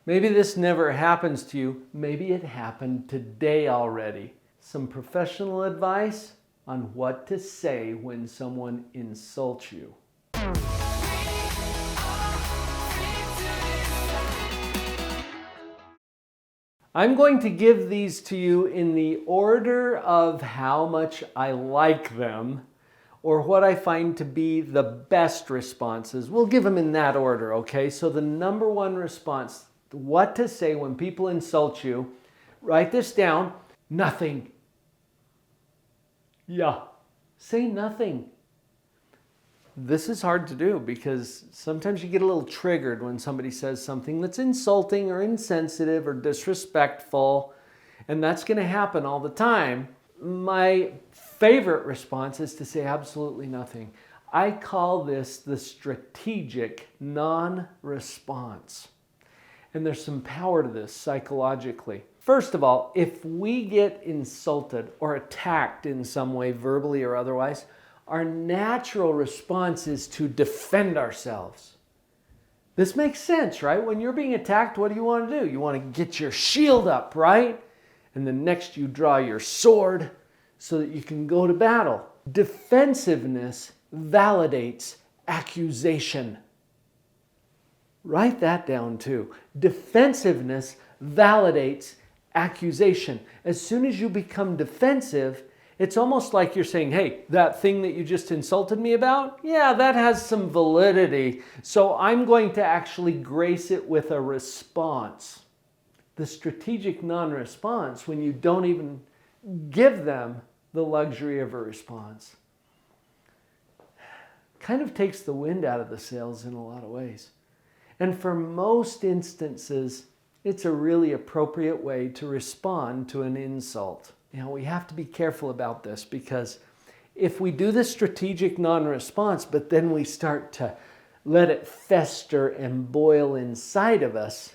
Maybe this never happens to you. Maybe it happened today already. Some professional advice on what to say when someone insults you. I'm going to give these to you in the order of how much I like them, or what I find to be the best responses. We'll give them in that order, okay? So the number one response, what to say when people insult you, write this down: nothing. Yeah, say nothing. This is hard to do because sometimes you get a little triggered when somebody says something that's insulting or insensitive or disrespectful, and that's going to happen all the time. My favorite response is to say absolutely nothing. I call this the strategic non-response. And there's some power to this psychologically. First of all, if we get insulted or attacked in some way, verbally or otherwise, our natural response is to defend ourselves. This makes sense, right? When you're being attacked, what do? You want to get your shield up, right? And then next you draw your sword so that you can go to battle. Defensiveness validates accusation. Write that down too. Defensiveness validates accusation. As soon as you become defensive, it's almost like you're saying, hey, that thing that you just insulted me about, yeah, that has some validity. So I'm going to actually grace it with a response. The strategic non-response, when you don't even give them the luxury of a response, kind of takes the wind out of the sails in a lot of ways. And for most instances, it's a really appropriate way to respond to an insult. Now, we have to be careful about this, because if we do the strategic non-response, but then we start to let it fester and boil inside of us,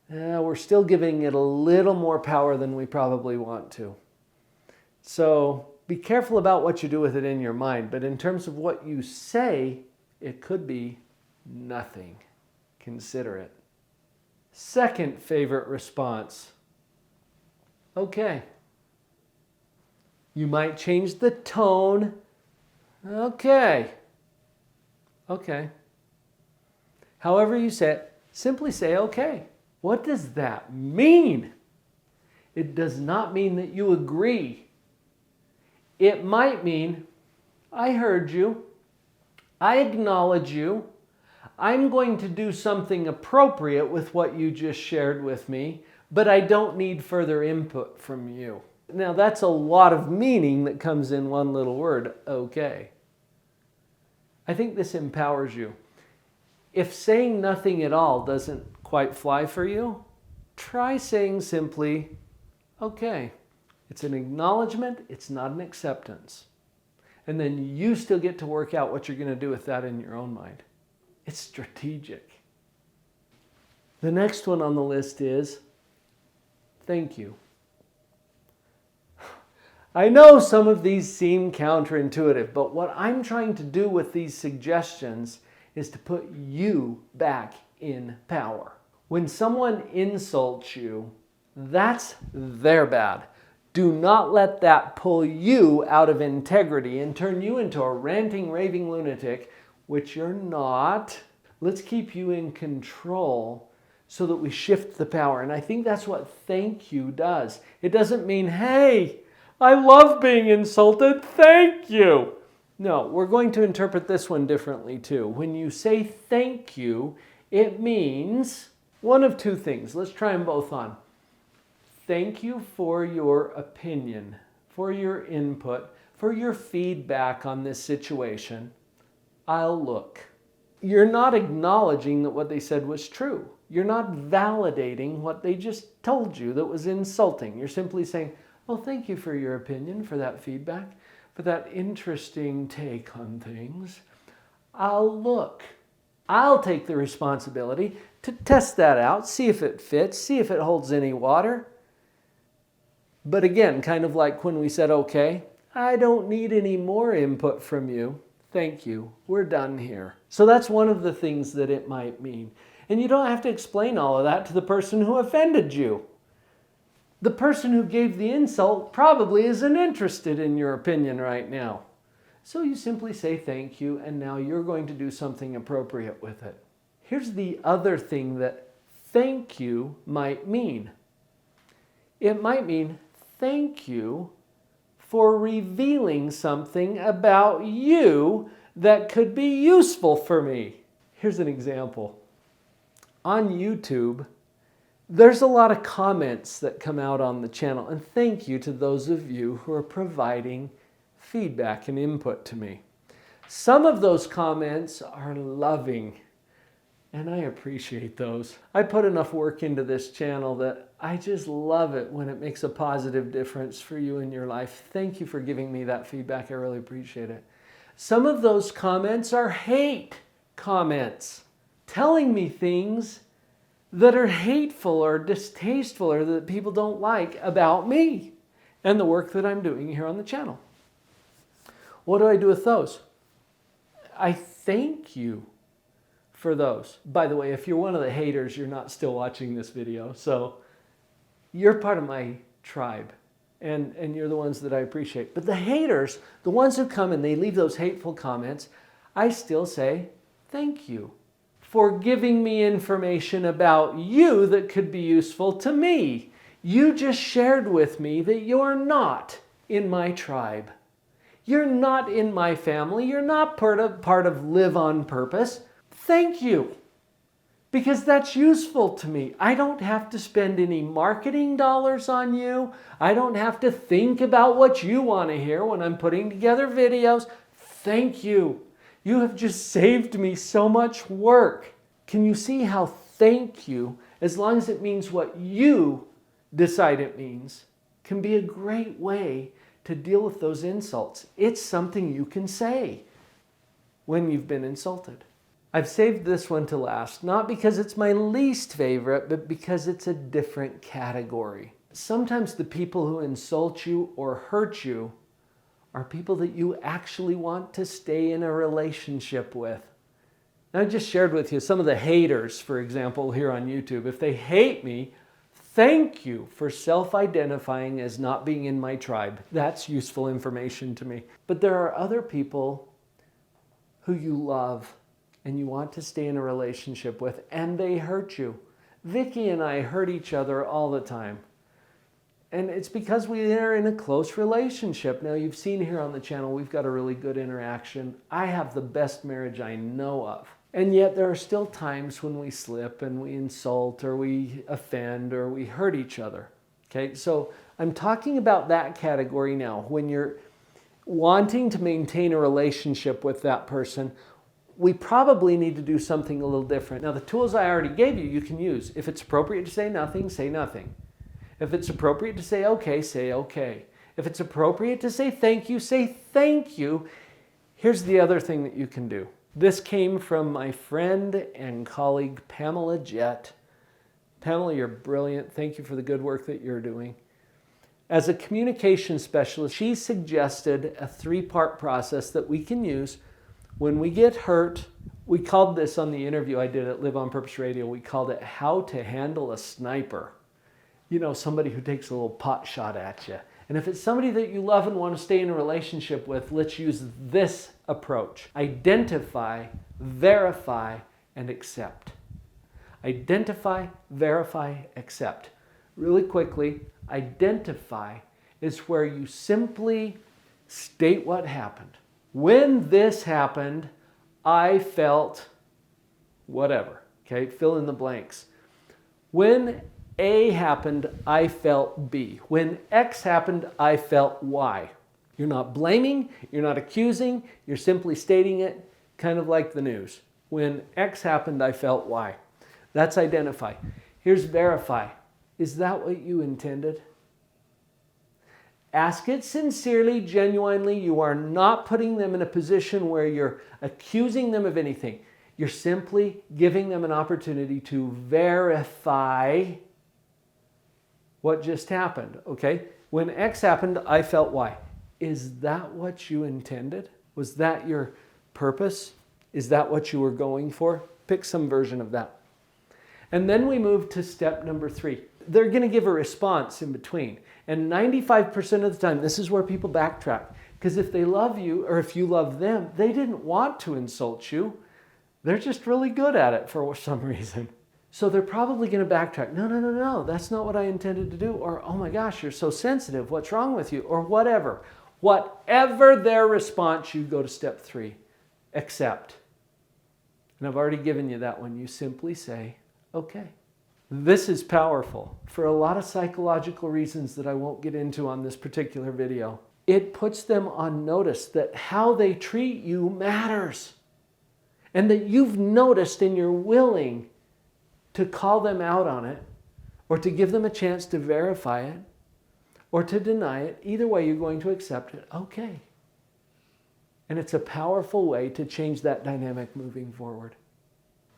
we're still giving it a little more power than we probably want to. So be careful about what you do with it in your mind. But in terms of what you say, it could be nothing. Consider it. Second favorite response. Okay. You might change the tone. Okay. Okay. However you say it, simply say okay. What does that mean? It does not mean that you agree. It might mean, I heard you. I acknowledge you. I'm going to do something appropriate with what you just shared with me, but I don't need further input from you. Now, that's a lot of meaning that comes in one little word, okay. I think this empowers you. If saying nothing at all doesn't quite fly for you, try saying simply, okay. It's an acknowledgement, it's not an acceptance. And then you still get to work out what you're going to do with that in your own mind. It's strategic. The next one on the list is, thank you. I know some of these seem counterintuitive, but what I'm trying to do with these suggestions is to put you back in power. When someone insults you, that's their bad. Do not let that pull you out of integrity and turn you into a ranting, raving lunatic, which you're not. Let's keep you in control so that we shift the power. And I think that's what thank you does. It doesn't mean, hey, I love being insulted, thank you. No, we're going to interpret this one differently too. When you say thank you, it means one of two things. Let's try them both on. Thank you for your opinion, for your input, for your feedback on this situation. I'll look. You're not acknowledging that what they said was true. You're not validating what they just told you that was insulting. You're simply saying, well, thank you for your opinion, for that feedback, for that interesting take on things. I'll look. I'll take the responsibility to test that out, see if it fits, see if it holds any water. But again, kind of like when we said, okay, I don't need any more input from you. Thank you. We're done here. So that's one of the things that it might mean. And you don't have to explain all of that to the person who offended you. The person who gave the insult probably isn't interested in your opinion right now. So you simply say thank you, and now you're going to do something appropriate with it. Here's the other thing that thank you might mean. It might mean thank you for revealing something about you that could be useful for me. Here's an example. On YouTube, there's a lot of comments that come out on the channel, and thank you to those of you who are providing feedback and input to me. Some of those comments are loving, and I appreciate those. I put enough work into this channel that I just love it when it makes a positive difference for you in your life. Thank you for giving me that feedback. I really appreciate it. Some of those comments are hate comments, telling me things that are hateful or distasteful or that people don't like about me and the work that I'm doing here on the channel. What do I do with those? I thank you for those. By the way, if you're one of the haters, you're not still watching this video, so you're part of my tribe, and you're the ones that I appreciate. But the haters, the ones who come and they leave those hateful comments, I still say thank you for giving me information about you that could be useful to me. You just shared with me that you're not in my tribe. You're not in my family. You're not part of Live on Purpose. Thank you, because that's useful to me. I don't have to spend any marketing dollars on you. I don't have to think about what you want to hear when I'm putting together videos. Thank you. You have just saved me so much work. Can you see how thank you, as long as it means what you decide it means, can be a great way to deal with those insults? It's something you can say when you've been insulted. I've saved this one to last, not because it's my least favorite, but because it's a different category. Sometimes the people who insult you or hurt you are people that you actually want to stay in a relationship with. Now, I just shared with you some of the haters, for example, here on YouTube. If they hate me, thank you for self-identifying as not being in my tribe. That's useful information to me. But there are other people who you love and you want to stay in a relationship with, and they hurt you. Vicky and I hurt each other all the time. And it's because we are in a close relationship. Now, you've seen here on the channel, we've got a really good interaction. I have the best marriage I know of. And yet there are still times when we slip and we insult or we offend or we hurt each other. Okay, so I'm talking about that category now. When you're wanting to maintain a relationship with that person, we probably need to do something a little different. Now, the tools I already gave you, you can use. If it's appropriate to say nothing, say nothing. If it's appropriate to say okay, say okay. If it's appropriate to say thank you. Here's the other thing that you can do. This came from my friend and colleague, Pamela Jett. Pamela, you're brilliant. Thank you for the good work that you're doing. As a communication specialist, she suggested a 3-part process that we can use when we get hurt. We called this on the interview I did at Live on Purpose Radio, we called it How to Handle a Sniper. You know, somebody who takes a little pot shot at you. And if it's somebody that you love and want to stay in a relationship with, let's use this approach. Identify, verify, and accept. Identify, verify, accept. Really quickly, identify is where you simply state what happened. When this happened, I felt whatever. Okay, fill in the blanks. When A happened, I felt B. When X happened, I felt Y. You're not blaming, you're not accusing, you're simply stating it, kind of like the news. When X happened, I felt Y. That's identify. Here's verify. Is that what you intended? Ask it sincerely, genuinely. You are not putting them in a position where you're accusing them of anything. You're simply giving them an opportunity to verify what just happened, okay? When X happened, I felt Y. Is that what you intended? Was that your purpose? Is that what you were going for? Pick some version of that. And then we move to step number 3. They're going to give a response in between. And 95% of the time, this is where people backtrack. Because if they love you, or if you love them, they didn't want to insult you. They're just really good at it for some reason. So they're probably going to backtrack. No, that's not what I intended to do. Or, oh my gosh, you're so sensitive. What's wrong with you? Or whatever. Whatever their response, you go to step 3. Accept. And I've already given you that one. You simply say, okay. This is powerful for a lot of psychological reasons that I won't get into on this particular video. It puts them on notice that how they treat you matters. And that you've noticed and you're willing to call them out on it, or to give them a chance to verify it, or to deny it. Either way, you're going to accept it. Okay. And it's a powerful way to change that dynamic moving forward.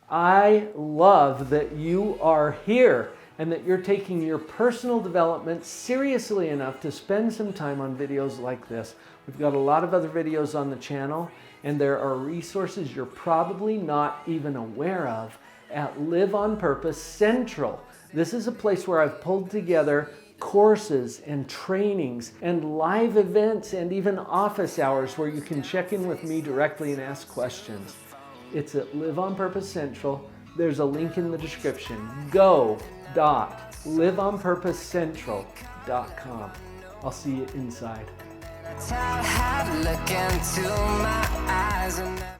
I love that you are here and that you're taking your personal development seriously enough to spend some time on videos like this. We've got a lot of other videos on the channel, and there are resources you're probably not even aware of at Live on Purpose Central. This is a place where I've pulled together courses and trainings and live events and even office hours where you can check in with me directly and ask questions. It's at Live on Purpose Central. There's a link in the description. go.liveonpurposecentral.com. I'll see you inside.